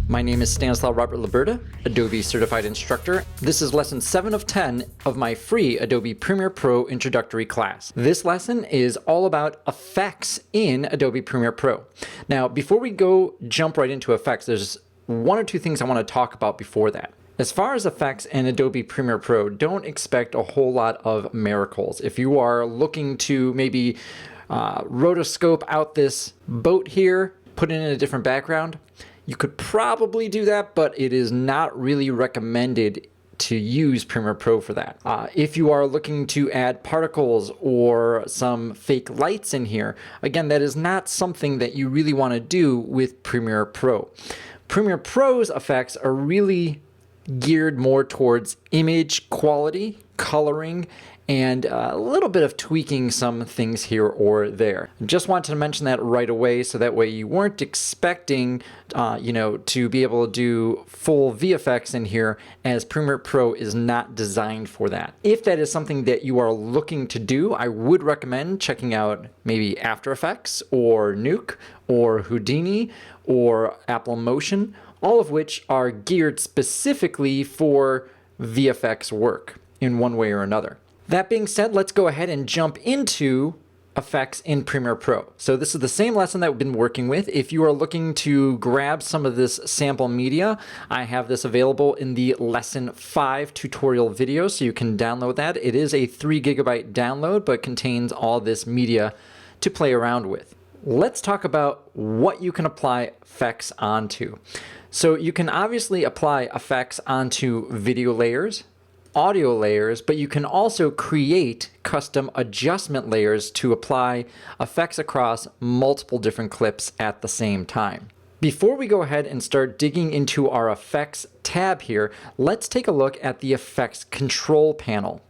My name is Stanislaw Robert Luberda, Adobe Certified Instructor. This is lesson 7 of 10 of my free Adobe Premiere Pro introductory class. This lesson is all about effects in Adobe Premiere Pro. Now, before we jump right into effects, there's one or two things I want to talk about before that. As far as effects in Adobe Premiere Pro, don't expect a whole lot of miracles. If you are looking to maybe rotoscope out this boat here, put it in a different background, you could probably do that, but it is not really recommended to use Premiere Pro for that. If you are looking to add particles or some fake lights in here, again, that is not something that you really want to do with Premiere Pro. Premiere Pro's effects are really geared more towards image quality, coloring, and a little bit of tweaking some things here or there. Just wanted to mention that right away so that way you weren't expecting to be able to do full VFX in here, as Premiere Pro is not designed for that. If that is something that you are looking to do, I would recommend checking out maybe After Effects or Nuke or Houdini or Apple Motion, all of which are geared specifically for VFX work in one way or another. That being said, let's go ahead and jump into effects in Premiere Pro. So this is the same lesson that we've been working with. If you are looking to grab some of this sample media, I have this available in the lesson 5 tutorial video, so you can download that. It is a 3 GB download, but contains all this media to play around with. Let's talk about what you can apply effects onto. So you can obviously apply effects onto video layers, audio layers, but you can also create custom adjustment layers to apply effects across multiple different clips at the same time. Before we go ahead and start digging into our effects tab here, let's take a look at the effects control panel.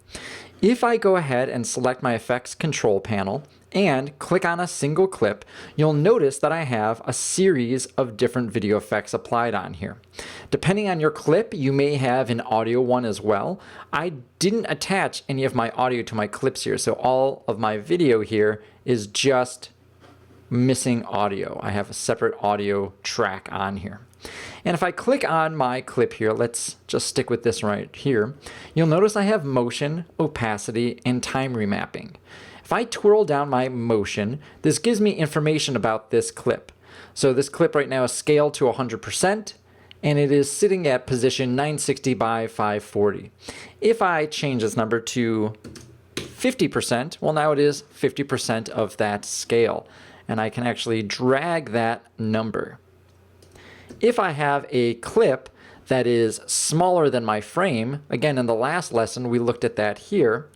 If I go ahead and select my effects control panel and click on a single clip, you'll notice that I have a series of different video effects applied on here. Depending on your clip, you may have an audio one as well. I didn't attach any of my audio to my clips here, so all of my video here is just missing audio. I have a separate audio track on here. And if I click on my clip here, let's just stick with this right here, you'll notice I have motion, opacity, and time remapping. If I twirl down my motion, this gives me information about this clip. So this clip right now is scaled to 100%, and it is sitting at position 960 by 540. If I change this number to 50%, well, now it is 50% of that scale, and I can actually drag that number. If I have a clip that is smaller than my frame, again, in the last lesson we looked at that here,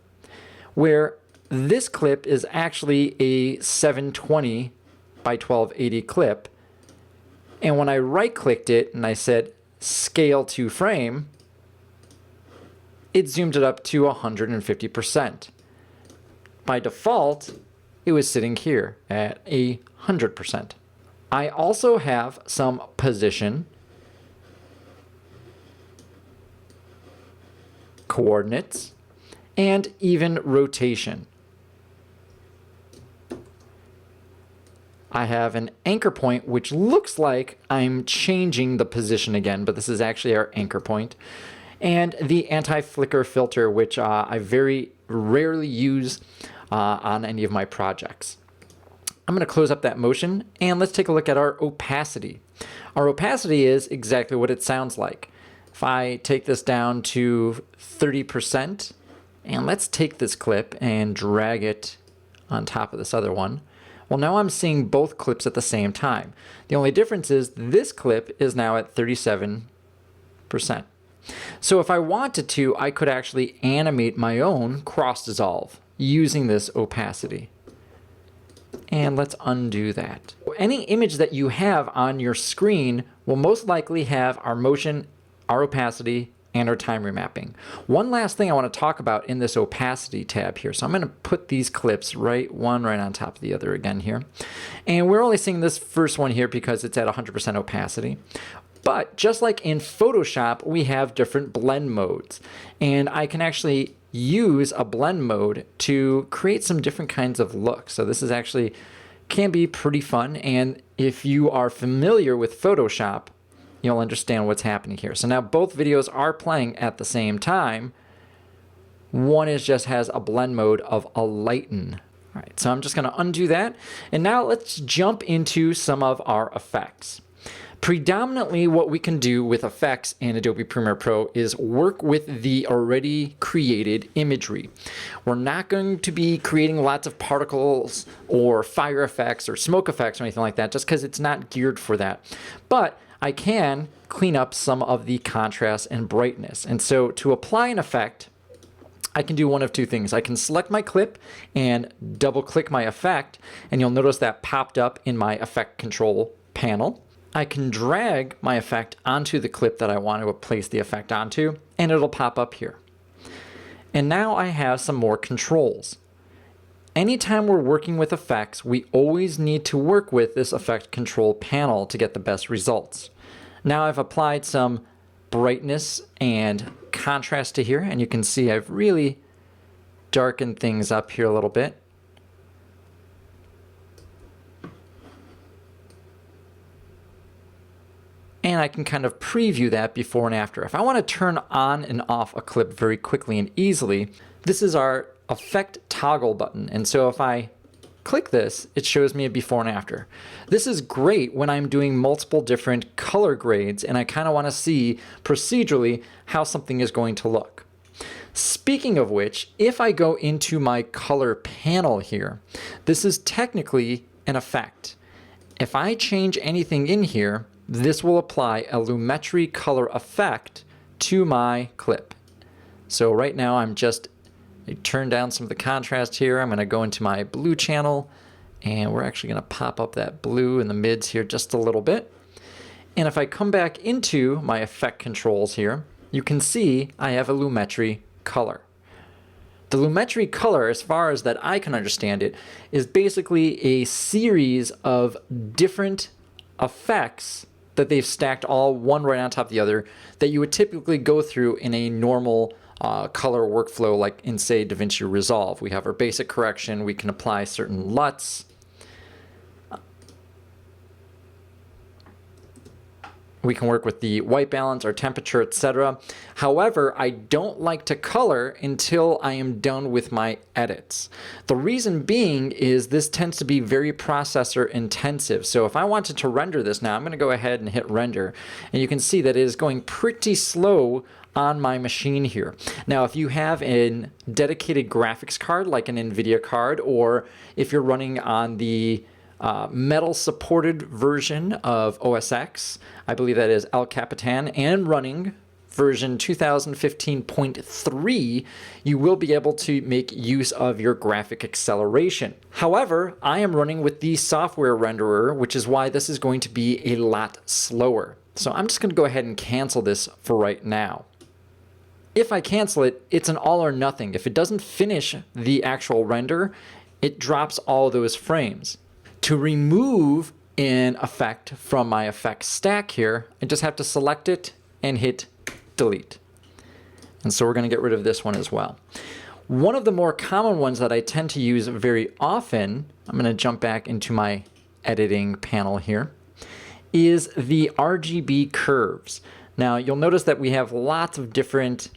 where this clip is actually a 720 by 1280 clip, and when I right-clicked it and I said scale to frame, it zoomed it up to 150%. By default, it was sitting here at 100%. I also have some position, coordinates, and even rotation. I have an anchor point, which looks like I'm changing the position again, but this is actually our anchor point. And the anti-flicker filter, which I very rarely use on any of my projects. I'm going to close up that motion, and let's take a look at our opacity. Our opacity is exactly what it sounds like. If I take this down to 30%, and let's take this clip and drag it on top of this other one, well, now I'm seeing both clips at the same time. The only difference is this clip is now at 37%. So if I wanted to, I could actually animate my own cross dissolve using this opacity. And let's undo that. Any image that you have on your screen will most likely have our motion, our opacity, and our time remapping. One last thing I want to talk about in this opacity tab here. So I'm going to put these clips one right on top of the other again here. And we're only seeing this first one here because it's at 100% opacity. But just like in Photoshop, we have different blend modes. And I can actually use a blend mode to create some different kinds of looks. So this is actually can be pretty fun. And if you are familiar with Photoshop, you'll understand what's happening here. So now both videos are playing at the same time. One just has a blend mode of a lighten. All right, so I'm just going to undo that. And now let's jump into some of our effects. Predominantly what we can do with effects in Adobe Premiere Pro is work with the already created imagery. We're not going to be creating lots of particles or fire effects or smoke effects or anything like that, just because it's not geared for that. But I can clean up some of the contrast and brightness. And so to apply an effect, I can do one of two things. I can select my clip and double click my effect, and you'll notice that popped up in my effect control panel. I can drag my effect onto the clip that I want to place the effect onto, and it'll pop up here. And now I have some more controls. Anytime we're working with effects, we always need to work with this effect control panel to get the best results. Now I've applied some brightness and contrast to here, and you can see I've really darkened things up here a little bit. And I can kind of preview that before and after. If I want to turn on and off a clip very quickly and easily, this is our effect toggle button. And so if I click this, it shows me a before and after. This is great when I'm doing multiple different color grades and I kind of want to see procedurally how something is going to look. Speaking of which, if I go into my color panel here, this is technically an effect. If I change anything in here, this will apply a lumetri color effect to my clip. So right now I turn down some of the contrast here. I'm going to go into my blue channel, and we're actually going to pop up that blue in the mids here just a little bit. And if I come back into my effect controls here, you can see I have a lumetri color. The lumetri color, as far as that I can understand it, is basically a series of different effects that they've stacked all one right on top of the other that you would typically go through in a normal color workflow like in, say, Davinci Resolve. We have our basic correction, we can apply certain LUTs. We can work with the white balance, our temperature, etc. However, I don't like to color until I am done with my edits. The reason being is this tends to be very processor intensive. So if I wanted to render this now, I'm going to go ahead and hit render. And you can see that it is going pretty slow on my machine here. Now, if you have a dedicated graphics card like an NVIDIA card, or if you're running on the metal supported version of OS X, I believe that is El Capitan, and running version 2015.3, you will be able to make use of your graphic acceleration. However, I am running with the software renderer, which is why this is going to be a lot slower. So I'm just going to go ahead and cancel this for right now. If I cancel it, it's an all or nothing. If it doesn't finish the actual render, it drops all those frames. To remove an effect from my effects stack here, I just have to select it and hit delete. And so we're going to get rid of this one as well. One of the more common ones that I tend to use very often, I'm going to jump back into my editing panel here, is the RGB curves. Now you'll notice that we have lots of different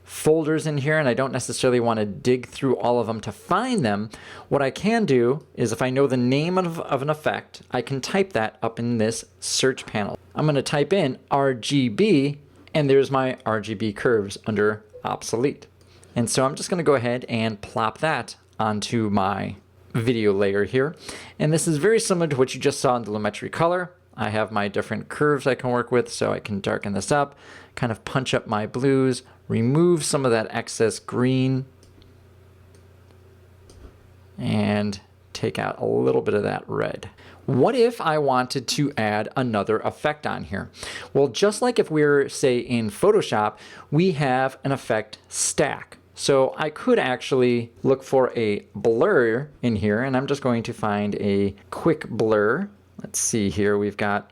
folders in here, and I don't necessarily want to dig through all of them to find them. What I can do is, if I know the name of an effect, I can type that up in this search panel. I'm going to type in RGB, and there's my RGB curves under obsolete. And so I'm just going to go ahead and plop that onto my video layer here. And this is very similar to what you just saw in the lumetri color. I have my different curves I can work with, so I can darken this up, kind of punch up my blues, remove some of that excess green, and take out a little bit of that red. What if I wanted to add another effect on here? Well, just like if we're, say, in Photoshop, we have an effect stack. So I could actually look for a blur in here, and I'm just going to find a quick blur. Let's see here, we've got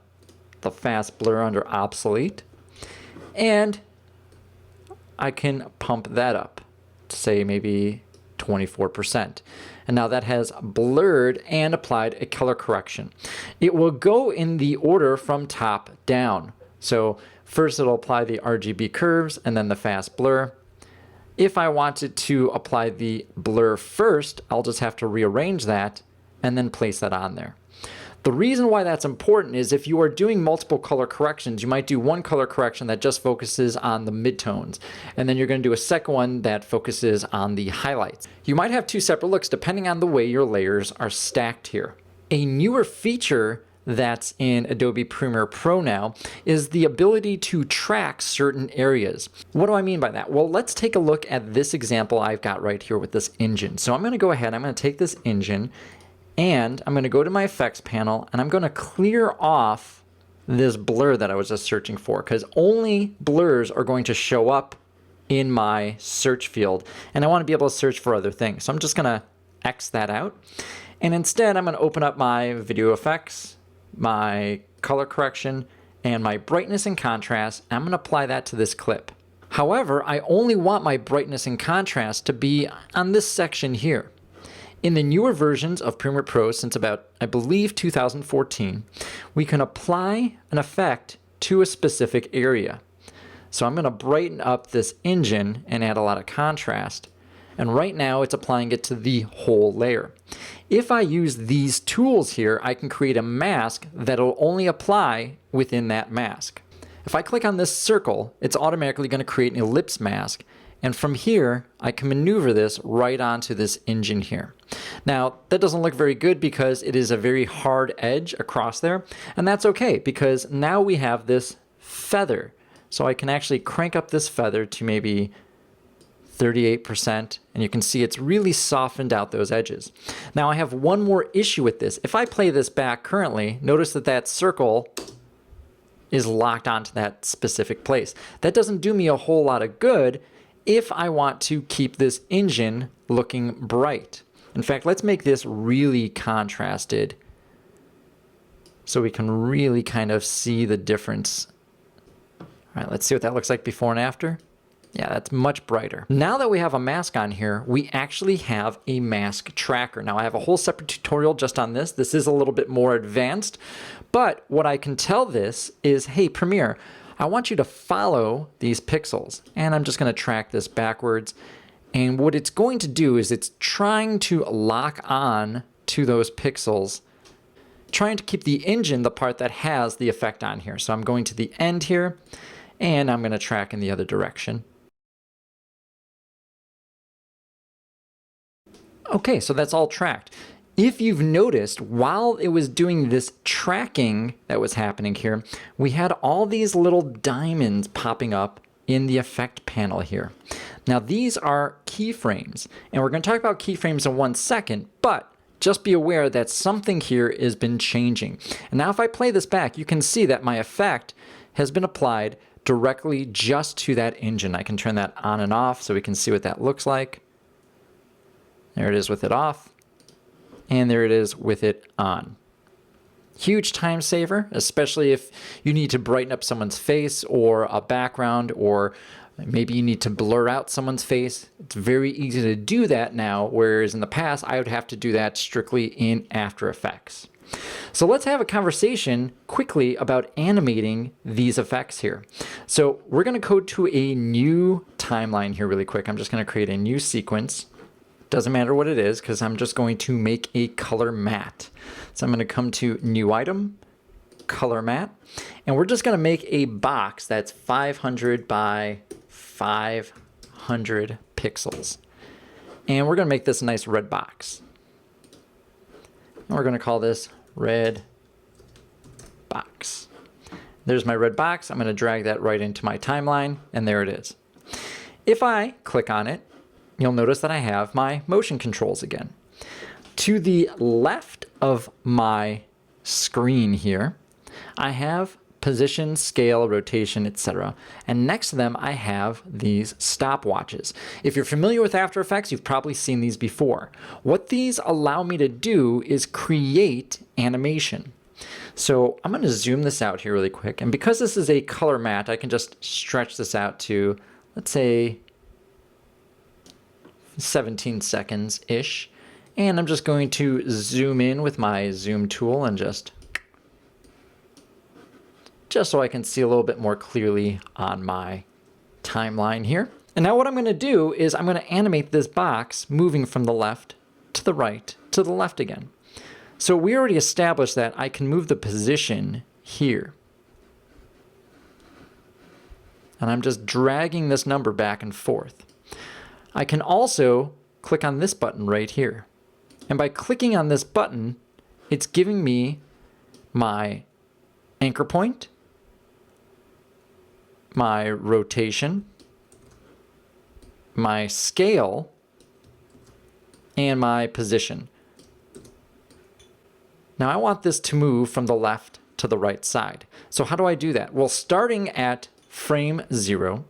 the fast blur under obsolete. And I can pump that up to, say, maybe 24%. And now that has blurred and applied a color correction. It will go in the order from top down. So first it'll apply the RGB curves and then the fast blur. If I wanted to apply the blur first, I'll just have to rearrange that and then place that on there. The reason why that's important is if you are doing multiple color corrections, you might do one color correction that just focuses on the midtones, and then you're going to do a second one that focuses on the highlights. You might have two separate looks depending on the way your layers are stacked here. A newer feature that's in Adobe Premiere Pro now is the ability to track certain areas. What do I mean by that? Well, let's take a look at this example I've got right here with this engine. So I'm going to go ahead, I'm going to take this engine, and I'm going to go to my effects panel and I'm going to clear off this blur that I was just searching for, because only blurs are going to show up in my search field and I want to be able to search for other things. So I'm just going to X that out, and instead I'm going to open up my video effects, my color correction, and my brightness and contrast. I'm going to apply that to this clip. However, I only want my brightness and contrast to be on this section here. In the newer versions of Premiere Pro, since about, I believe, 2014, we can apply an effect to a specific area. So I'm going to brighten up this engine and add a lot of contrast. And right now it's applying it to the whole layer. If I use these tools here, I can create a mask that'll only apply within that mask. If I click on this circle, it's automatically going to create an ellipse mask. And from here, I can maneuver this right onto this engine here. Now, that doesn't look very good because it is a very hard edge across there. And that's okay, because now we have this feather. So I can actually crank up this feather to maybe 38%, and you can see it's really softened out those edges. Now I have one more issue with this. If I play this back currently, notice that that circle is locked onto that specific place. That doesn't do me a whole lot of good if I want to keep this engine looking bright. In fact, let's make this really contrasted so we can really kind of see the difference. All right, let's see what that looks like before and after. Yeah, that's much brighter. Now that we have a mask on here, we actually have a mask tracker. Now I have a whole separate tutorial just on this. This is a little bit more advanced, but what I can tell this is, hey, Premiere, I want you to follow these pixels. And I'm just going to track this backwards. And what it's going to do is it's trying to lock on to those pixels, trying to keep the engine the part that has the effect on here. So I'm going to the end here, and I'm going to track in the other direction. Okay, so that's all tracked. If you've noticed, while it was doing this tracking that was happening here, we had all these little diamonds popping up in the effect panel here. Now these are keyframes, and we're going to talk about keyframes in 1 second, but just be aware that something here has been changing. And now if I play this back, you can see that my effect has been applied directly just to that engine. I can turn that on and off so we can see what that looks like. There it is with it off. And there it is with it on. Huge time saver, especially if you need to brighten up someone's face or a background, or maybe you need to blur out someone's face. It's very easy to do that now, whereas in the past I would have to do that strictly in After Effects. So let's have a conversation quickly about animating these effects here. So we're going to go to a new timeline here really quick. I'm just going to create a new sequence. Doesn't matter what it is, because I'm just going to make a color matte. So I'm going to come to New Item, Color Matte, and we're just going to make a box that's 500 by 500 pixels. And we're going to make this a nice red box. And we're going to call this Red Box. There's my red box. I'm going to drag that right into my timeline, and there it is. If I click on it, you'll notice that I have my motion controls again. To the left of my screen here, I have position, scale, rotation, etc. And next to them, I have these stopwatches. If you're familiar with After Effects, you've probably seen these before. What these allow me to do is create animation. So I'm going to zoom this out here really quick. And because this is a color matte, I can just stretch this out to, let's say, 17 seconds-ish. And I'm just going to zoom in with my zoom tool and just so I can see a little bit more clearly on my timeline here. And now what I'm going to do is I'm going to animate this box moving from the left to the right to the left again. So we already established that I can move the position here. And I'm just dragging this number back and forth. I can also click on this button right here. And by clicking on this button, it's giving me my anchor point, my rotation, my scale, and my position. Now I want this to move from the left to the right side. So how do I do that? Well, starting at frame 0,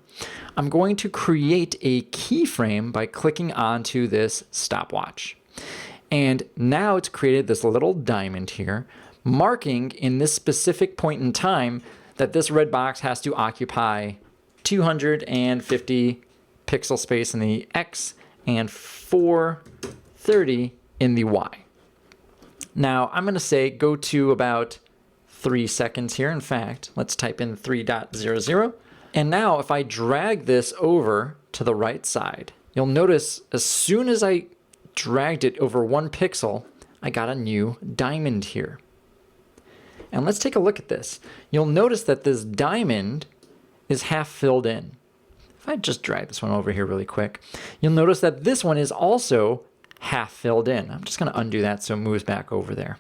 I'm going to create a keyframe by clicking onto this stopwatch. And now it's created this little diamond here, marking in this specific point in time that this red box has to occupy 250 pixel space in the X and 430 in the Y. Now I'm going to say go to about 3 seconds here. In fact, let's type in 3.00. And now if I drag this over to the right side, you'll notice as soon as I dragged it over 1 pixel, I got a new diamond here. And let's take a look at this. You'll notice that this diamond is half filled in. If I just drag this one over here really quick, you'll notice that this one is also half filled in. I'm just going to undo that so it moves back over there.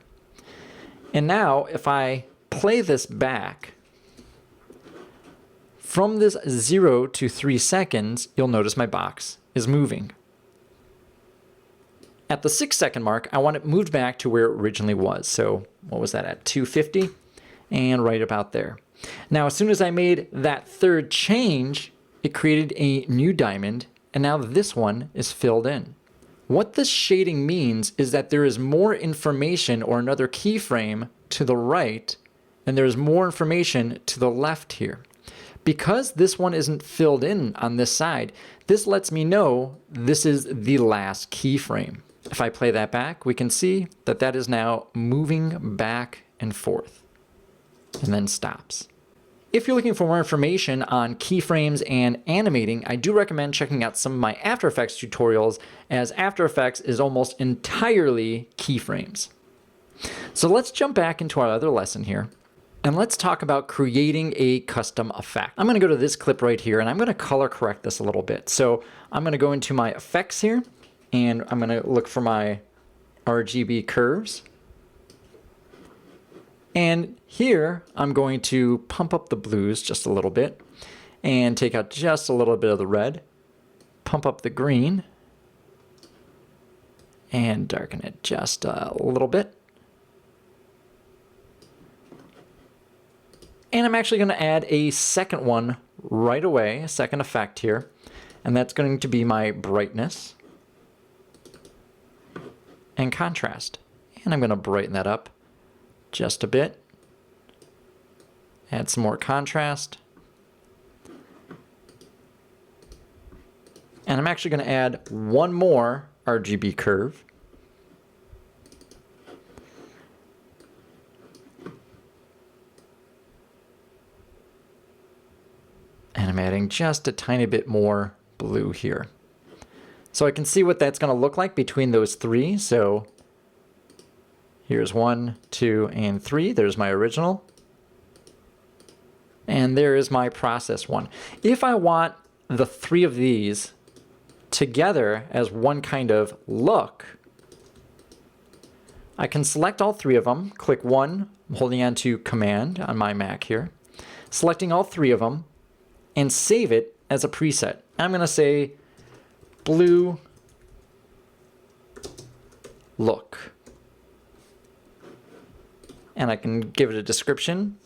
And now if I play this back, from this 0 to 3 seconds, you'll notice my box is moving. At the 6-second mark, I want it moved back to where it originally was. So what was that at 250? And right about there. Now, as soon as I made that third change, it created a new diamond, and now this one is filled in. What this shading means is that there is more information or another keyframe to the right, and there's more information to the left here. Because this one isn't filled in on this side, this lets me know this is the last keyframe. If I play that back, we can see that that is now moving back and forth and then stops. If you're looking for more information on keyframes and animating, I do recommend checking out some of my After Effects tutorials, as After Effects is almost entirely keyframes. So let's jump back into our other lesson here. And let's talk about creating a custom effect. I'm going to go to this clip right here and I'm going to color correct this a little bit. So I'm going to go into my effects here and I'm going to look for my RGB curves. And here I'm going to pump up the blues just a little bit and take out just a little bit of the red, pump up the green, and darken it just a little bit. And I'm actually going to add a second one right away, a second effect here, and that's going to be my brightness and contrast. And I'm going to brighten that up just a bit. Add some more contrast. And I'm actually going to add one more RGB curve. And I'm adding just a tiny bit more blue here. So I can see what that's going to look like between those three. So here's 1, 2, and 3. There's my original. And there is my process one. If I want the three of these together as one kind of look, I can select all three of them, click 1, I'm holding on to Command on my Mac here, selecting all three of them, and save it as a preset. I'm going to say blue look. And I can give it a description.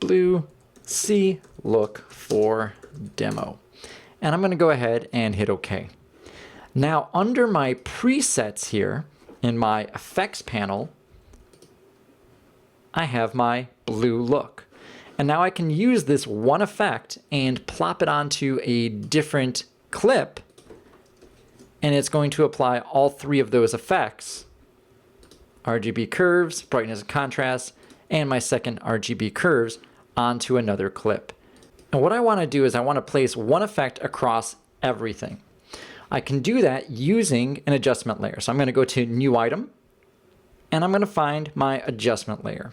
Blue C look for demo. And I'm going to go ahead and hit OK. Now under my presets here in my effects panel, I have my blue look. And now I can use this one effect and plop it onto a different clip and it's going to apply all three of those effects: RGB curves, brightness and contrast, and my second RGB curves onto another clip. And what I want to do is I want to place one effect across everything. I can do that using an adjustment layer. So I'm going to go to New Item, and I'm going to find my adjustment layer.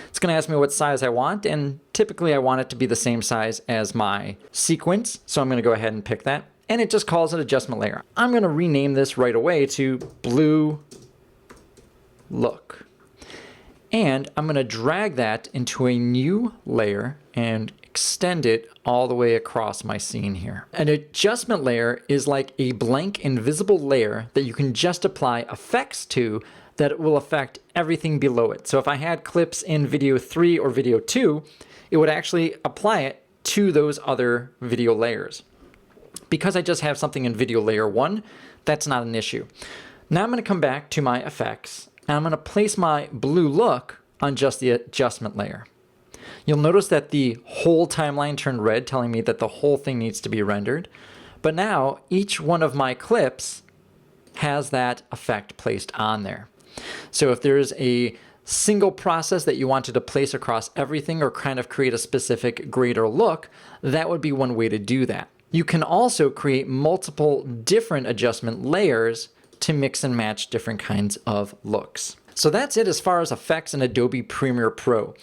It's going to ask me what size I want, and typically I want it to be the same size as my sequence. So I'm going to go ahead and pick that, and it just calls it adjustment layer. I'm going to rename this right away to Blue Look. And I'm going to drag that into a new layer and extend it all the way across my scene here. An adjustment layer is like a blank invisible layer that you can just apply effects to that will affect everything below it. So if I had clips in video 3 or video 2, it would actually apply it to those other video layers. Because I just have something in video layer 1, that's not an issue. Now I'm going to come back to my effects, and I'm going to place my blue look on just the adjustment layer. You'll notice that the whole timeline turned red, telling me that the whole thing needs to be rendered. But now each one of my clips has that effect placed on there. So if there's a single process that you wanted to place across everything or kind of create a specific greater look, that would be one way to do that. You can also create multiple different adjustment layers to mix and match different kinds of looks. So that's it as far as effects in Adobe Premiere Pro.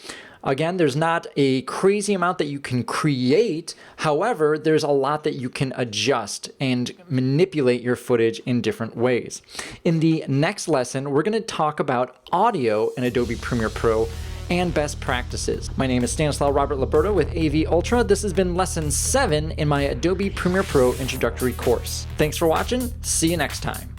Again, there's not a crazy amount that you can create. However, there's a lot that you can adjust and manipulate your footage in different ways. In the next lesson, we're going to talk about audio in Adobe Premiere Pro and best practices. My name is Stanislaw Robert Luberda with AV Ultra. This has been lesson 7 in my Adobe Premiere Pro introductory course. Thanks for watching. See you next time.